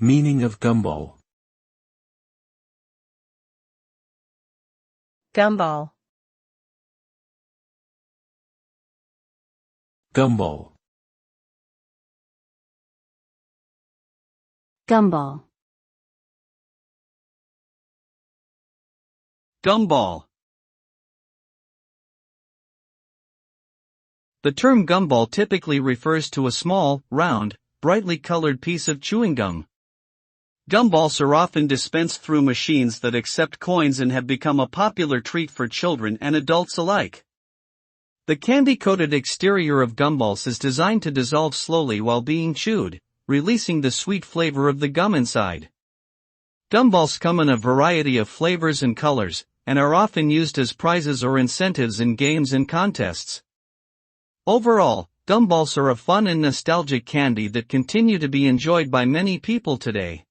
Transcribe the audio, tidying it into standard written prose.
Meaning of gumball. Gumball. Gumball. Gumball. Gumball. The term gumball typically refers to a small, round, brightly colored piece of chewing gum. Gumballs are often dispensed through machines that accept coins and have become a popular treat for children and adults alike. The candy-coated exterior of gumballs is designed to dissolve slowly while being chewed, releasing the sweet flavor of the gum inside. Gumballs come in a variety of flavors and colors, and are often used as prizes or incentives in games and contests. Overall, gumballs are a fun and nostalgic candy that continue to be enjoyed by many people today.